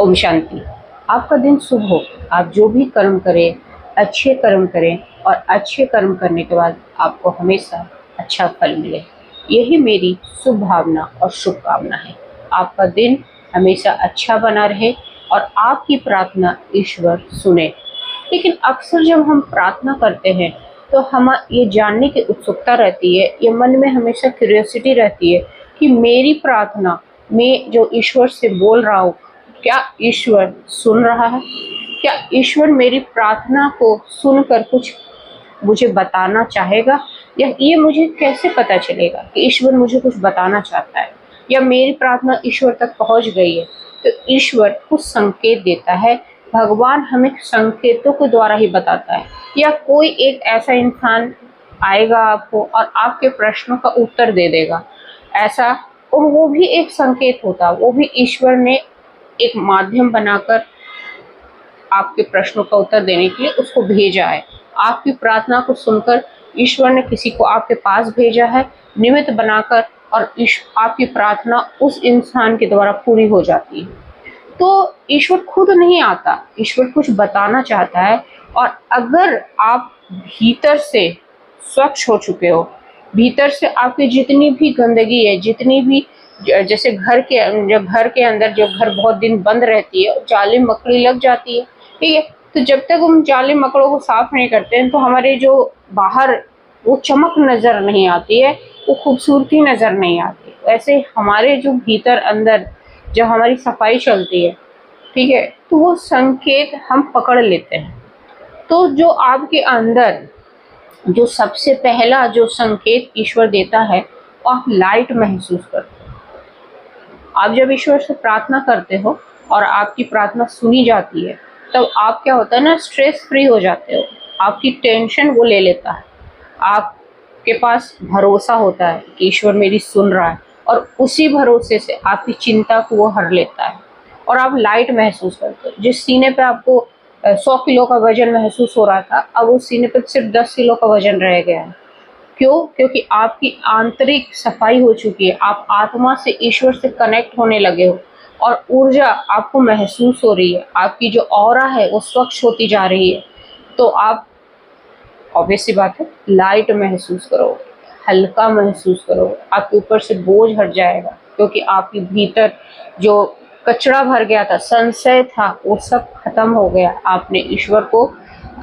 ओम शांति। आपका दिन शुभ हो। आप जो भी कर्म करें, अच्छे कर्म करें और अच्छे कर्म करने के बाद आपको हमेशा अच्छा फल मिले, यही मेरी शुभ भावना और शुभकामना है। आपका दिन हमेशा अच्छा बना रहे और आपकी प्रार्थना ईश्वर सुने। लेकिन अक्सर जब हम प्रार्थना करते हैं तो हम ये जानने की उत्सुकता रहती है, ये मन में हमेशा क्यूरियोसिटी रहती है कि मेरी प्रार्थना में जो ईश्वर से बोल रहा हूँ, क्या ईश्वर सुन रहा है? क्या ईश्वर मेरी प्रार्थना को सुनकर कुछ मुझे बताना चाहेगा? या ये मुझे कैसे पता चलेगा कि ईश्वर मुझे कुछ बताना चाहता है या मेरी प्रार्थना ईश्वर तक पहुंच गई है? तो ईश्वर कुछ संकेत देता है। भगवान हमें संकेतों के द्वारा ही बताता है, या कोई एक ऐसा इंसान आएगा आपको और आपके प्रश्नों का उत्तर दे देगा ऐसा, और वो भी एक संकेत होता, वो भी ईश्वर ने एक माध्यम बनाकर आपके प्रश्नों का उत्तर देने के लिए उसको भेजा है। आपकी प्रार्थना को सुनकर ईश्वर ने किसी को आपके पास भेजा है निमित्त बनाकर, और आपकी प्रार्थना उस इंसान के द्वारा पूरी हो जाती है। तो ईश्वर खुद नहीं आता, ईश्वर कुछ बताना चाहता है। और अगर आप भीतर से स्वच्छ हो चुके हो, भीतर से आपकी जितनी भी गंदगी है, जितनी भी जैसे घर के अंदर जब घर बहुत दिन बंद रहती है, जाली मकड़ी लग जाती है, ठीक है, तो जब तक हम जाली मकड़ों को साफ नहीं करते हैं तो हमारे जो बाहर वो चमक नजर नहीं आती है, वो खूबसूरती नजर नहीं आती। वैसे हमारे जो भीतर अंदर जब हमारी सफाई चलती है, ठीक है, तो वो संकेत हम पकड़ लेते हैं। तो जो आपके अंदर जो सबसे पहला जो संकेत ईश्वर देता है, वो आप लाइट महसूस करते हो। आप जब ईश्वर से प्रार्थना करते हो और आपकी प्रार्थना सुनी जाती है, तब आप क्या होता है ना, स्ट्रेस फ्री हो जाते हो। आपकी टेंशन वो ले लेता है। आपके पास भरोसा होता है कि ईश्वर मेरी सुन रहा है, और उसी भरोसे से आपकी चिंता को वो हर लेता है और आप लाइट महसूस करते हो। जिस सीने पे आपको 100 किलो का वजन महसूस हो रहा था, अब उस सीने पे सिर्फ 10 किलो का वजन रह गया है। क्यों? क्योंकि आपकी आंतरिक सफाई हो चुकी है, आप आत्मा से ईश्वर से कनेक्ट होने लगे हो और ऊर्जा आपको महसूस हो रही है। आपकी जो ऑरा है वो स्वच्छ होती जा रही है। तो आप ऑब्वियस सी बात है, लाइट महसूस करोगे, हल्का महसूस करोगे, आपके ऊपर से बोझ हट जाएगा, क्योंकि आपके भीतर जो कचरा भर गया था, संशय था, वो सब खत्म हो गया। आपने ईश्वर को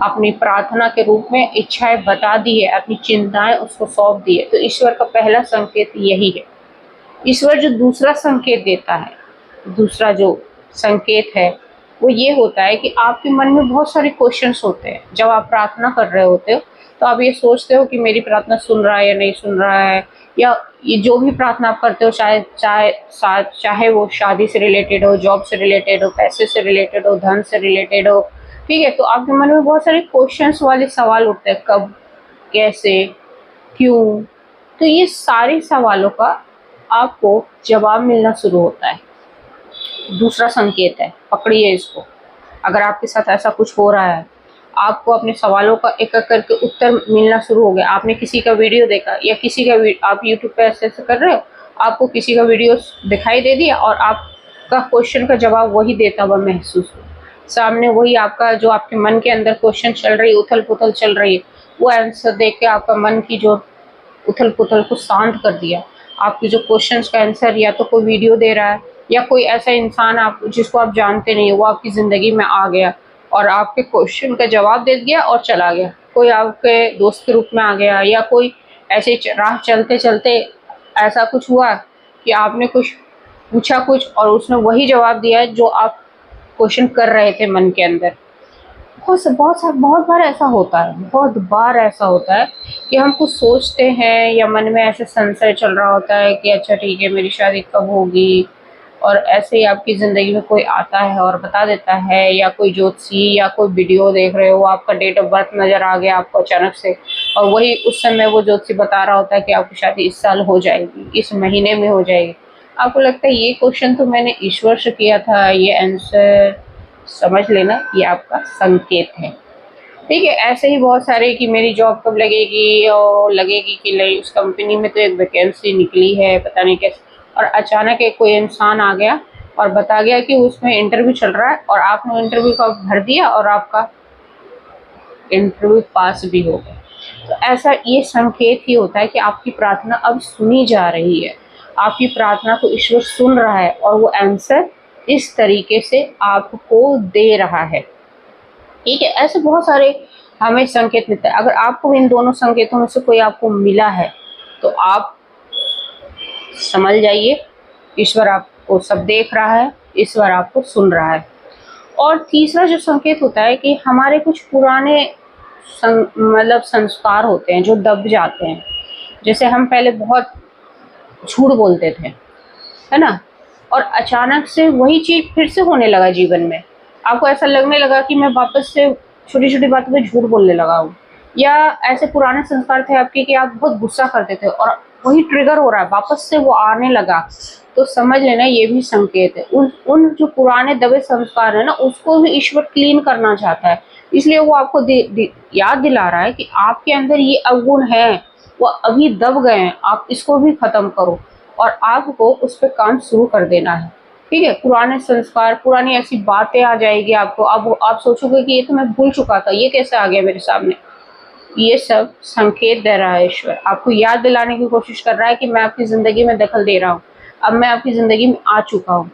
अपनी प्रार्थना के रूप में इच्छाएं बता दी है, अपनी चिंताएं उसको सौंप दी है। तो ईश्वर का पहला संकेत यही है। ईश्वर जो दूसरा संकेत देता है, दूसरा जो संकेत है, वो ये होता है कि आपके मन में बहुत सारे क्वेश्चंस होते हैं। जब आप प्रार्थना कर रहे होते हो तो आप ये सोचते हो कि मेरी प्रार्थना सुन रहा है या नहीं सुन रहा है, या ये जो भी प्रार्थना आप करते हो, चाहे वो शादी से रिलेटेड हो, जॉब से रिलेटेड हो, पैसे से रिलेटेड हो, धन से रिलेटेड हो, ठीक है, तो आपके मन में बहुत सारे क्वेश्चंस वाले सवाल उठते हैं, कब, कैसे, क्यों। तो ये सारे सवालों का आपको जवाब मिलना शुरू होता है। दूसरा संकेत है, पकड़िए इसको। अगर आपके साथ ऐसा कुछ हो रहा है, आपको अपने सवालों का एक एक करके उत्तर मिलना शुरू हो गया, आपने किसी का वीडियो देखा या किसी का आप यूट्यूब पे ऐसे कर रहे हो, आपको किसी का वीडियो दिखाई दे दिया और आपका क्वेश्चन का जवाब वही देता हुआ महसूस हो, सामने वही आपका जो आपके मन के अंदर क्वेश्चन चल रही है, उथल पुथल चल रही है, वो आंसर देख के आपका मन की जो उथल पुथल को शांत कर दिया। आपकी जो क्वेश्चंस का आंसर या तो कोई वीडियो दे रहा है, या कोई ऐसा इंसान आप जिसको आप जानते नहीं, वो आपकी ज़िंदगी में आ गया और आपके क्वेश्चन का जवाब दे दिया और चला गया। कोई आपके दोस्त के रूप में आ गया, या कोई ऐसे राह चलते चलते ऐसा कुछ हुआ कि आपने कुछ पूछा कुछ और उसने वही जवाब दिया जो आप क्वेश्चन कर रहे थे मन के अंदर। बहुत बार ऐसा होता है, बहुत बार ऐसा होता है कि हम कुछ सोचते हैं या मन में ऐसे संशय चल रहा होता है कि अच्छा ठीक है, मेरी शादी कब होगी, और ऐसे ही आपकी ज़िंदगी में कोई आता है और बता देता है, या कोई ज्योतिषी या कोई वीडियो देख रहे हो, आपका डेट ऑफ बर्थ नज़र आ गया आपको अचानक से, और वही उस समय वो ज्योतिषी बता रहा होता है कि आपकी शादी इस साल हो जाएगी, इस महीने में हो जाएगी। आपको लगता है ये क्वेश्चन तो मैंने ईश्वर से किया था, ये आंसर समझ लेना ये आपका संकेत है, ठीक है। ऐसे ही बहुत सारे कि मेरी जॉब कब लगेगी, और लगेगी कि नहीं, उस कंपनी में तो एक वैकेंसी निकली है, पता नहीं कैसे, और अचानक एक कोई इंसान आ गया और बता गया कि उसमें इंटरव्यू चल रहा है और आपने इंटरव्यू का भर दिया और आपका इंटरव्यू पास भी हो गया। तो ऐसा ये संकेत ही होता है कि आपकी प्रार्थना अब सुनी जा रही है, आपकी प्रार्थना को ईश्वर सुन रहा है और वो आंसर इस तरीके से आपको दे रहा है। ठीक है, ऐसे बहुत सारे हमें संकेत मिलते हैं। अगर आपको इन दोनों संकेतों में से कोई आपको मिला है तो आप समझ जाइए ईश्वर आपको सब देख रहा है, ईश्वर आपको सुन रहा है। और तीसरा जो संकेत होता है कि हमारे कुछ पुराने मतलब संस्कार होते हैं जो दब जाते हैं। जैसे हम पहले बहुत झूठ बोलते थे, है ना, और अचानक से वही चीज़ फिर से होने लगा जीवन में। आपको ऐसा लगने लगा कि मैं वापस से छोटी छोटी बातों पे झूठ बोलने लगा हूँ, या ऐसे पुराने संस्कार थे आपके कि आप बहुत गुस्सा करते थे और वही ट्रिगर हो रहा है, वापस से वो आने लगा, तो समझ लेना ये भी संकेत है। उन जो पुराने दबे संस्कार है ना, उसको भी ईश्वर क्लीन करना चाहता है। इसलिए वो आपको याद दिला रहा है कि आपके अंदर ये अवगुण है, वो अभी दब गए हैं, आप इसको भी खत्म करो और आपको उस पर काम शुरू कर देना है। ठीक है, पुराने संस्कार, पुरानी ऐसी बातें आ जाएगी आपको, अब आप सोचोगे कि ये तो मैं भूल चुका था, ये कैसे आ गया मेरे सामने। ये सब संकेत दे रहा है ईश्वर, आपको याद दिलाने की कोशिश कर रहा है कि मैं आपकी ज़िंदगी में दखल दे रहा हूँ, अब मैं आपकी ज़िंदगी में आ चुका हूँ।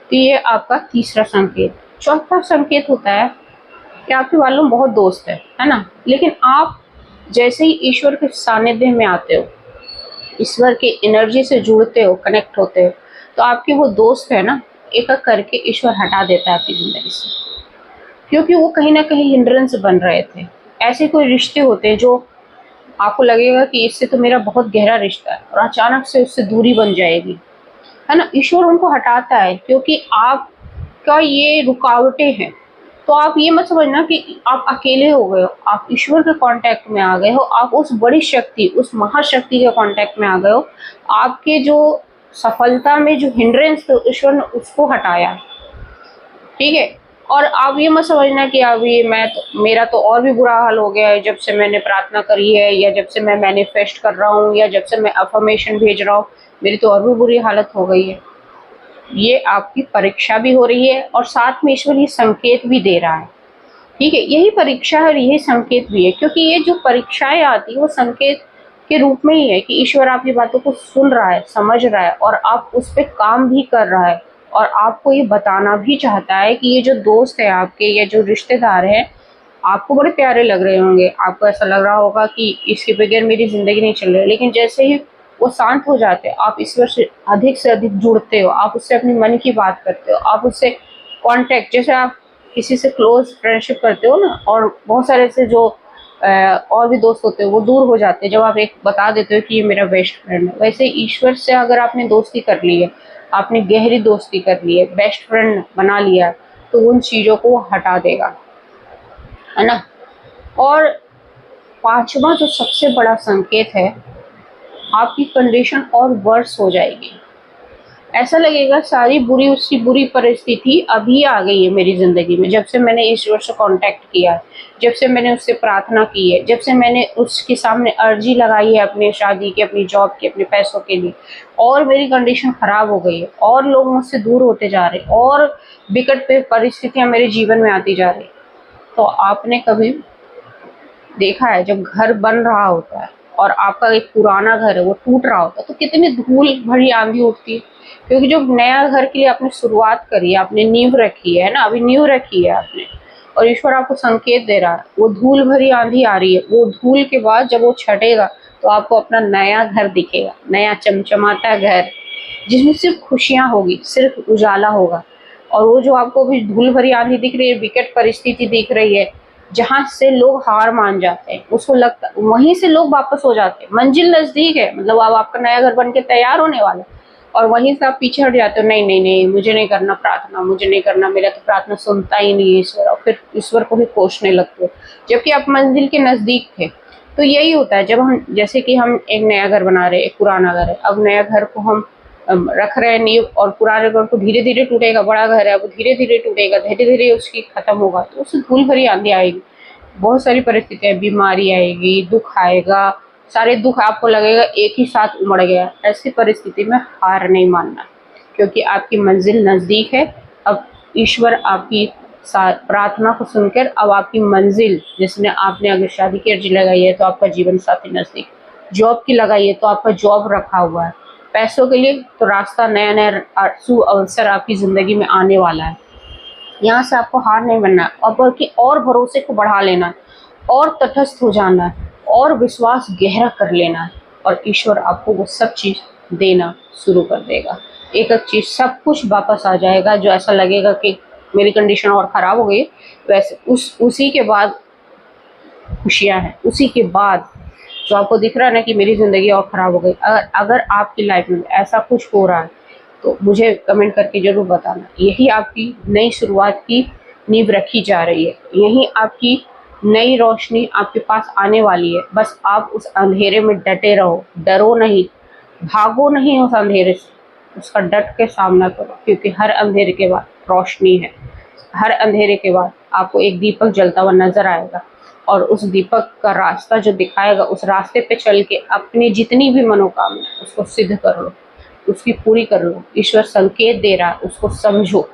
तो ये आपका तीसरा संकेत। चौथा संकेत होता है कि आपके मालूम बहुत दोस्त है ना, लेकिन आप जैसे ही ईश्वर के सानिध्य में आते हो, ईश्वर की एनर्जी से जुड़ते हो, कनेक्ट होते हो, तो आपके वो दोस्त है ना, एक एक करके ईश्वर हटा देता है आपकी ज़िंदगी से, क्योंकि वो कहीं ना कहीं हिंड्रेंस बन रहे थे। ऐसे कोई रिश्ते होते हैं जो आपको लगेगा कि इससे तो मेरा बहुत गहरा रिश्ता है और अचानक से उससे दूरी बन जाएगी, है ना। ईश्वर उनको हटाता है क्योंकि आपका ये रुकावटें हैं। तो आप ये मत समझना कि आप अकेले हो गए हो, आप ईश्वर के कांटेक्ट में आ गए हो, आप उस बड़ी शक्ति, उस महाशक्ति के कांटेक्ट में आ गए हो। आपके जो सफलता में जो हिंड्रेंस थे, ईश्वर ने उसको हटाया। ठीक है, और आप ये मत समझना कि अभी मेरा तो और भी बुरा हाल हो गया है जब से मैंने प्रार्थना करी है, या जब से मैं मैनिफेस्ट कर रहा हूँ, या जब से मैं अफर्मेशन भेज रहा हूँ मेरी तो और भी बुरी हालत हो गई है। ये आपकी परीक्षा भी हो रही है और साथ में ईश्वर ये संकेत भी दे रहा है। ठीक है, यही परीक्षा है और यही संकेत भी है, क्योंकि ये जो परीक्षाएं आती है वो संकेत के रूप में ही है कि ईश्वर आपकी बातों को सुन रहा है, समझ रहा है और आप उस पर काम भी कर रहा है, और आपको ये बताना भी चाहता है कि ये जो दोस्त है आपके या जो रिश्तेदार हैं आपको बड़े प्यारे लग रहे होंगे, आपको ऐसा लग रहा होगा कि इसके बगैर मेरी ज़िंदगी नहीं चल रही, लेकिन जैसे ही वो शांत हो जाते हैं, आप ईश्वर से अधिक जुड़ते हो, आप उससे अपनी मन की बात करते हो, आप उससे कांटेक्ट, जैसे आप किसी से क्लोज फ्रेंडशिप करते हो ना, और बहुत सारे ऐसे जो और भी दोस्त होते हैं वो दूर हो जाते हैं जब आप एक बता देते हो कि ये मेरा बेस्ट फ्रेंड है। वैसे ईश्वर से अगर आपने दोस्ती कर ली है, आपने गहरी दोस्ती कर ली है, बेस्ट फ्रेंड बना लिया, तो उन चीज़ों को हटा देगा, है ना। और पांचवा जो सबसे बड़ा संकेत है, आपकी कंडीशन और वर्स हो जाएगी। ऐसा लगेगा सारी बुरी उसकी बुरी परिस्थिति अभी आ गई है मेरी ज़िंदगी में, जब से मैंने ईश्वर से कांटेक्ट किया है, जब से मैंने उससे प्रार्थना की है, जब से मैंने उसके सामने अर्जी लगाई है अपनी शादी की, अपनी जॉब की, अपने पैसों के लिए, और मेरी कंडीशन ख़राब हो गई है और लोग मुझसे दूर होते जा रहे हैं और विकट परिस्थितियाँ मेरे जीवन में आती जा रही। तो आपने कभी देखा है जब घर बन रहा होता है और आपका एक पुराना घर है वो टूट रहा होता है तो कितनी धूल भरी आंधी उठती है, क्योंकि जो नया घर के लिए आपने शुरुआत करी है, आपने नींव रखी है ना, अभी नींव रखी है आपने, और ईश्वर आपको संकेत दे रहा है, वो धूल भरी आंधी आ रही है, वो धूल के बाद जब वो छटेगा तो आपको अपना नया घर दिखेगा, नया चमचमाता घर जिसमें सिर्फ खुशियाँ होगी, सिर्फ उजाला होगा। और वो जो आपको अभी धूल भरी आंधी दिख रही है, विकट परिस्थिति दिख रही है, जहाँ से लोग हार मान जाते हैं, उसको लगता वहीं से लोग वापस हो जाते हैं। मंजिल नजदीक है, मतलब अब आपका नया घर बन के तैयार होने वाला है और वहीं से आप पीछे हट जाते हो, नहीं नहीं नहीं मुझे नहीं करना प्रार्थना, मुझे नहीं करना, मेरा तो प्रार्थना सुनता ही नहीं है ईश्वर, और फिर ईश्वर को भी कोसने लगते हो जबकि आप मंजिल के नजदीक थे। तो यही होता है जब हम, जैसे कि हम एक नया घर बना रहे हैं, एक पुराना घर है, अब नया घर को हम रख रहे हैं नींव, और पुराने घर को धीरे धीरे टूटेगा, बड़ा घर है वो धीरे धीरे टूटेगा, धीरे धीरे उसकी खत्म होगा, तो उससे धूल भरी आंधी आएगी, बहुत सारी परिस्थितियाँ, बीमारी आएगी, दुख आएगा, सारे दुख आपको लगेगा एक ही साथ उमड़ गया। ऐसी परिस्थिति में हार नहीं मानना, क्योंकि आपकी मंजिल नज़दीक है। अब ईश्वर आपकी प्रार्थना को सुनकर अब आपकी मंजिल, जिसने आपने अगर शादी की अर्जी लगाई है तो आपका जीवन साथी नज़दीक, जॉब की लगाई है तो आपका जॉब रखा हुआ है, पैसों के लिए तो रास्ता नया नया अवसर आपकी ज़िंदगी में आने वाला है। यहाँ से आपको हार नहीं बनना है और बल्कि और भरोसे को बढ़ा लेना है और तटस्थ हो जाना है और विश्वास गहरा कर लेना है और ईश्वर आपको वो सब चीज़ देना शुरू कर देगा। एक एक चीज़ सब कुछ वापस आ जाएगा। जो ऐसा लगेगा कि मेरी कंडीशन और ख़राब हो गई, वैसे उसी के बाद खुशियाँ हैं। उसी के बाद जो आपको दिख रहा है ना कि मेरी ज़िंदगी और ख़राब हो गई, अगर आपकी लाइफ में ऐसा कुछ हो रहा है तो मुझे कमेंट करके ज़रूर बताना। यही आपकी नई शुरुआत की नींव रखी जा रही है, यही आपकी नई रोशनी आपके पास आने वाली है। बस आप उस अंधेरे में डटे रहो, डरो नहीं, भागो नहीं उस अंधेरे से, उसका डट के सामना करो, क्योंकि हर अंधेरे के बाद रोशनी है। हर अंधेरे के बाद आपको एक दीपक जलता हुआ नजर आएगा और उस दीपक का रास्ता जो दिखाएगा, उस रास्ते पे चल के अपनी जितनी भी मनोकामना उसको सिद्ध कर लो, उसकी पूरी कर लो। ईश्वर संकेत दे रहा है, उसको समझो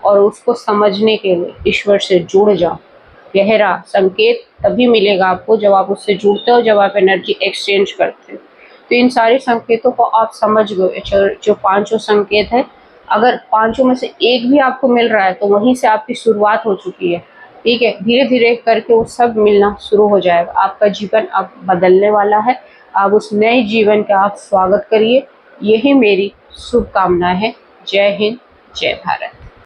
और उसको समझने के लिए ईश्वर से जुड़ जाओ। गहरा संकेत तभी मिलेगा आपको जब आप उससे जुड़ते हो, जब आप एनर्जी एक्सचेंज करते हो। तो इन सारे संकेतों को आप समझ गए। जो पांचों संकेत है, अगर पांचों में से एक भी आपको मिल रहा है तो वहीं से आपकी शुरुआत हो चुकी है। ठीक है, धीरे धीरे करके वो सब मिलना शुरू हो जाएगा। आपका जीवन अब बदलने वाला है। आप उस नए जीवन का आप स्वागत करिए। यही मेरी शुभकामना है। जय हिंद, जय भारत।